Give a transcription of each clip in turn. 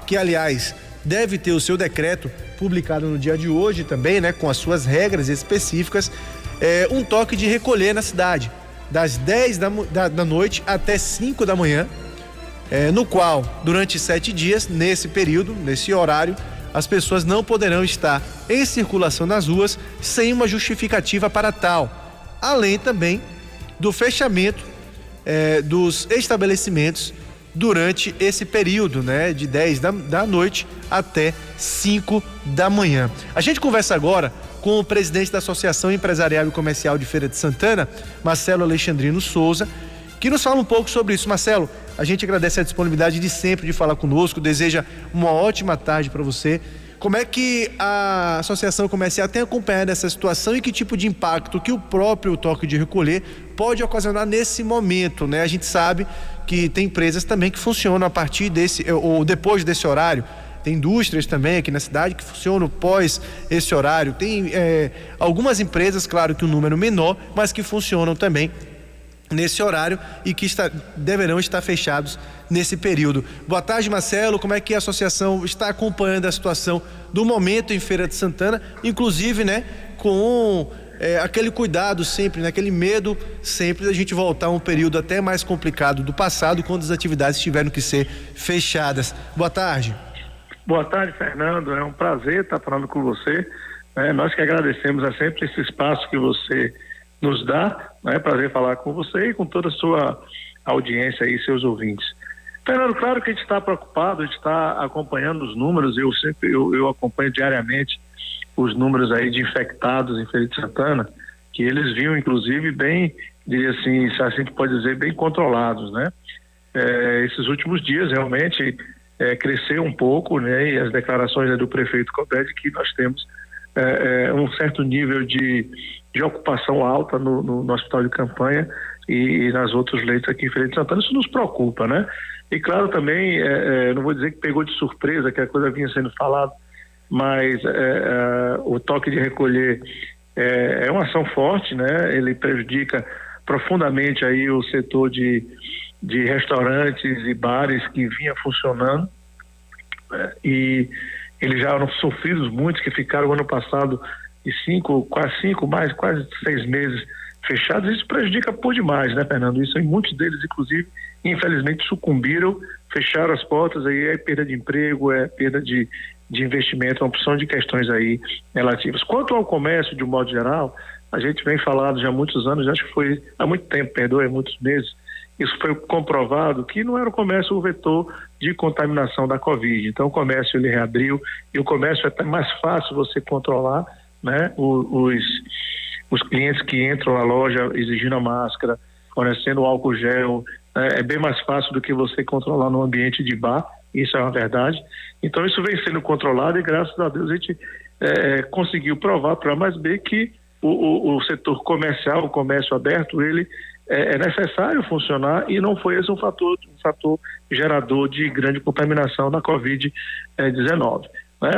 que aliás deve ter o seu decreto publicado no dia de hoje também, né, com as suas regras específicas, um toque de recolher na cidade, das 10 da noite até 5 da manhã, no qual, durante 7 dias, nesse período, nesse horário, as pessoas não poderão estar em circulação nas ruas sem uma justificativa para tal, além também do fechamento dos estabelecimentos durante esse período, né, de 10 da noite até 5 da manhã. A gente conversa agora com o presidente da Associação Empresarial e Comercial de Feira de Santana, Marcelo Alexandrino Souza, que nos fala um pouco sobre isso. Marcelo, a gente agradece a disponibilidade de sempre de falar conosco, deseja uma ótima tarde para você. Como é que a Associação Comercial tem acompanhado essa situação e que tipo de impacto que o próprio toque de recolher pode ocasionar nesse momento, né? A gente sabe que tem empresas também que funcionam a partir desse ou depois desse horário. Tem indústrias também aqui na cidade que funcionam pós esse horário. Tem algumas empresas, claro que um número menor, mas que funcionam também nesse horário e que deverão estar fechados nesse período. Boa tarde, Marcelo. Como é que a associação está acompanhando a situação do momento em Feira de Santana, inclusive, né, com aquele cuidado sempre, né, aquele medo sempre da gente voltar a um período até mais complicado do passado, quando as atividades tiveram que ser fechadas. Boa tarde. Boa tarde, Fernando. É um prazer estar falando com você. Nós que agradecemos sempre esse espaço que você nos dá. É prazer falar com você e com toda a sua audiência e seus ouvintes. Fernando, claro que a gente está preocupado, a gente está acompanhando os números. Eu acompanho diariamente os números aí de infectados em Feira de Santana, que eles vinham inclusive bem, diria assim, se a gente pode dizer, bem controlados, né? Esses últimos dias realmente cresceu um pouco, né? E as declarações do prefeito Cobed que nós temos um certo nível de ocupação alta no hospital de campanha e nas outros leitos aqui em Feira de Santana. Isso nos preocupa, né? E claro também, não vou dizer que pegou de surpresa, que a coisa vinha sendo falada, mas o toque de recolher é uma ação forte, né? Ele prejudica profundamente aí o setor de restaurantes e bares que vinha funcionando, e eles já eram sofridos muitos que ficaram ano passado de quase 6 meses fechados. Isso prejudica por demais, né, Fernando? Isso, e muitos deles, inclusive, infelizmente sucumbiram, fecharam as portas, aí é perda de emprego, é perda de investimento, é uma opção de questões aí relativas. Quanto ao comércio, de um modo geral, a gente vem falando já há muitos anos, acho que foi há muito tempo, muitos meses, isso foi comprovado que não era o comércio o vetor de contaminação da Covid. Então o comércio ele reabriu e o comércio é até mais fácil você controlar, né? Os clientes que entram na loja exigindo a máscara, fornecendo o álcool gel, é bem mais fácil do que você controlar no ambiente de bar, isso é uma verdade. Então isso vem sendo controlado e graças a Deus a gente conseguiu provar para mais B que o setor comercial, o comércio aberto, ele é necessário funcionar e não foi esse um fator gerador de grande contaminação da Covid-19.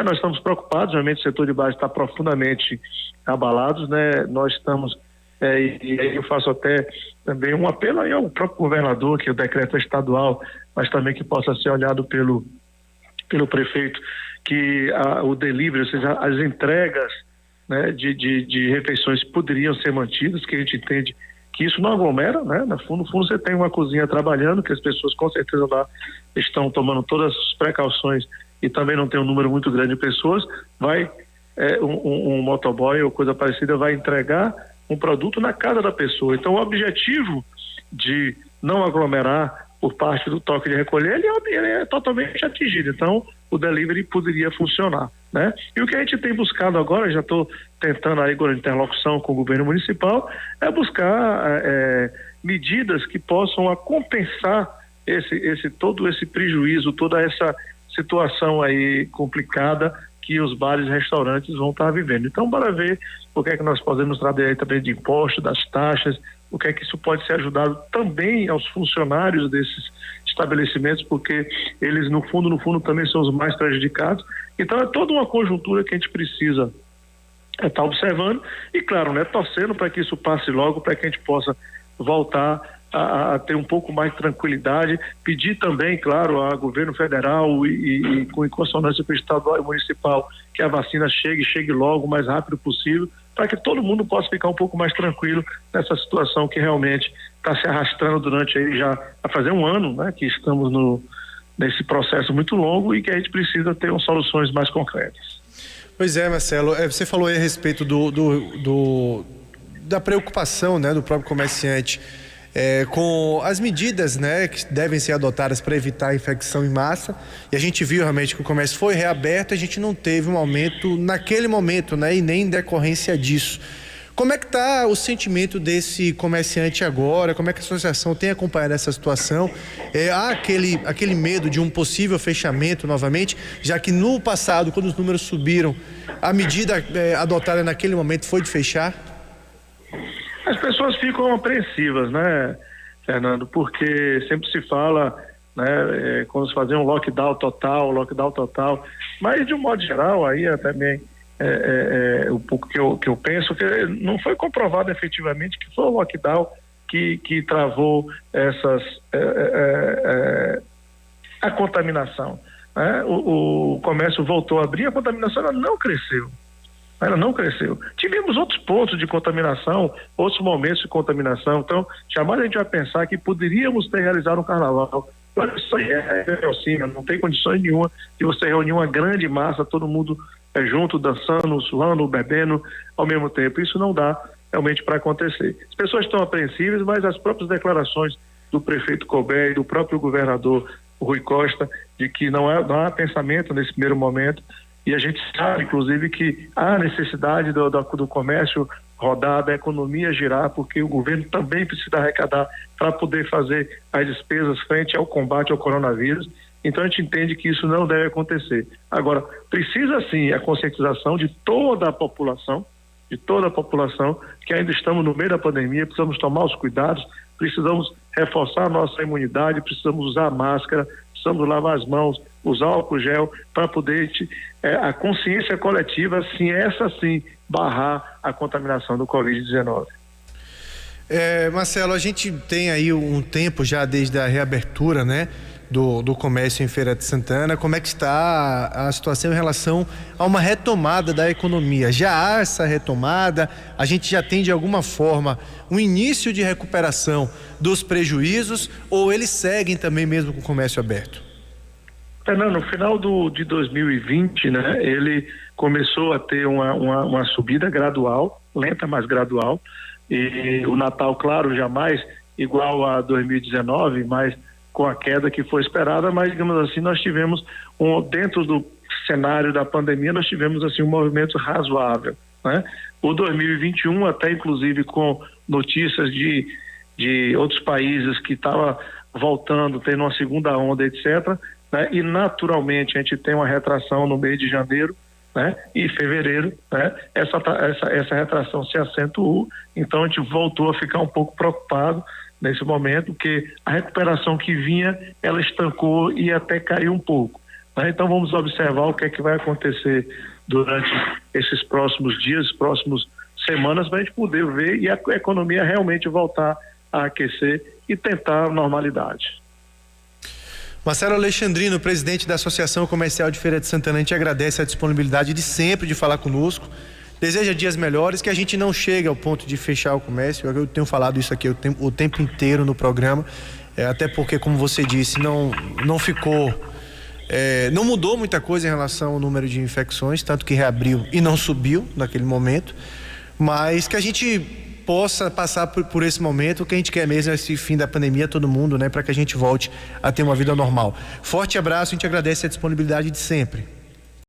Nós estamos preocupados, realmente o setor de base está profundamente abalado, né? Nós estamos, e aí eu faço até também um apelo aí ao próprio governador, que o decreto é estadual, mas também que possa ser olhado pelo prefeito, que o delivery, ou seja, as entregas, né, de refeições poderiam ser mantidas, que a gente entende que isso não aglomera, né? No fundo você tem uma cozinha trabalhando, que as pessoas com certeza lá estão tomando todas as precauções e também não tem um número muito grande de pessoas, vai um motoboy ou coisa parecida vai entregar um produto na casa da pessoa. Então o objetivo de não aglomerar por parte do toque de recolher, ele é totalmente atingido. Então o delivery poderia funcionar, né? E o que a gente tem buscado agora, já estou tentando aí com a interlocução com o governo municipal, é buscar medidas que possam compensar todo esse prejuízo, toda essa situação aí complicada que os bares e restaurantes vão estar vivendo. Então, bora ver o que é que nós podemos trazer aí também de impostos, das taxas, o que é que isso pode ser ajudado também aos funcionários desses estabelecimentos, porque eles, no fundo, também são os mais prejudicados. Então, é toda uma conjuntura que a gente precisa estar observando e, claro, né, torcendo para que isso passe logo, para que a gente possa voltar a ter um pouco mais de tranquilidade, pedir também, claro, ao governo federal e com consonância com o estadual e municipal, que a vacina chegue logo, o mais rápido possível, para que todo mundo possa ficar um pouco mais tranquilo nessa situação que realmente está se arrastando durante aí já a fazer um ano, né, que estamos nesse processo muito longo e que a gente precisa ter soluções mais concretas. Pois é, Marcelo, você falou aí a respeito da preocupação, né, do próprio comerciante com as medidas, né, que devem ser adotadas para evitar a infecção em massa, e a gente viu realmente que o comércio foi reaberto, a gente não teve um aumento naquele momento, né, e nem em decorrência disso. Como é que está o sentimento desse comerciante agora? Como é que a associação tem acompanhado essa situação? Há aquele medo de um possível fechamento novamente, já que no passado, quando os números subiram, a medida adotada naquele momento foi de fechar? As pessoas ficam apreensivas, né, Fernando? Porque sempre se fala, né, quando se fazia um lockdown total, mas de um modo geral, aí é também o pouco que eu penso, que não foi comprovado efetivamente que foi o lockdown que travou a contaminação, né? O comércio voltou a abrir, a contaminação ela não cresceu. Tivemos outros pontos de contaminação, outros momentos de contaminação, então jamais a gente vai pensar que poderíamos ter realizado um carnaval. Isso aí não tem condições nenhuma de você reunir uma grande massa, todo mundo junto, dançando, suando, bebendo ao mesmo tempo. Isso não dá realmente para acontecer. As pessoas estão apreensíveis, mas as próprias declarações do prefeito Colbert e do próprio governador Rui Costa, de que não há pensamento nesse primeiro momento. E a gente sabe, inclusive, que há necessidade do comércio rodar, da economia girar, porque o governo também precisa arrecadar para poder fazer as despesas frente ao combate ao coronavírus. Então a gente entende que isso não deve acontecer. Agora, precisa sim a conscientização de toda a população, que ainda estamos no meio da pandemia, precisamos tomar os cuidados, precisamos reforçar a nossa imunidade, precisamos usar máscara, precisamos lavar as mãos, usar álcool gel, para poder a consciência coletiva, sim, essa sim, barrar a contaminação do Covid-19. Marcelo, a gente tem aí um tempo já desde a reabertura, né, do comércio em Feira de Santana. Como é que está a situação em relação a uma retomada da economia? Já há essa retomada? A gente já tem de alguma forma um início de recuperação dos prejuízos, ou eles seguem também mesmo com o comércio aberto? No final de 2020, né, ele começou a ter uma subida gradual, lenta, mas gradual, e o Natal, claro, jamais igual a 2019, mas com a queda que foi esperada, mas, digamos assim, nós tivemos, dentro do cenário da pandemia, nós tivemos, assim, um movimento razoável, né? O 2021, até inclusive com notícias de outros países que estavam voltando, tendo uma segunda onda, etc., né? E naturalmente a gente tem uma retração no mês de janeiro, né? E fevereiro, né? Essa retração se acentuou, então a gente voltou a ficar um pouco preocupado nesse momento, porque a recuperação que vinha, ela estancou e até caiu um pouco, né? Então vamos observar o que é que vai acontecer durante esses próximos dias, próximas semanas, para a gente poder ver e a economia realmente voltar a aquecer e tentar a normalidade. Marcelo Alexandrino, presidente da Associação Comercial de Feira de Santana, a gente agradece a disponibilidade de sempre de falar conosco, deseja dias melhores, que a gente não chegue ao ponto de fechar o comércio. Eu tenho falado isso aqui o tempo inteiro no programa, até porque, como você disse, não ficou, não mudou muita coisa em relação ao número de infecções, tanto que reabriu e não subiu naquele momento, mas que a gente possa passar por esse momento. O que a gente quer mesmo é esse fim da pandemia, todo mundo, né, para que a gente volte a ter uma vida normal. Forte abraço, a gente agradece a disponibilidade de sempre.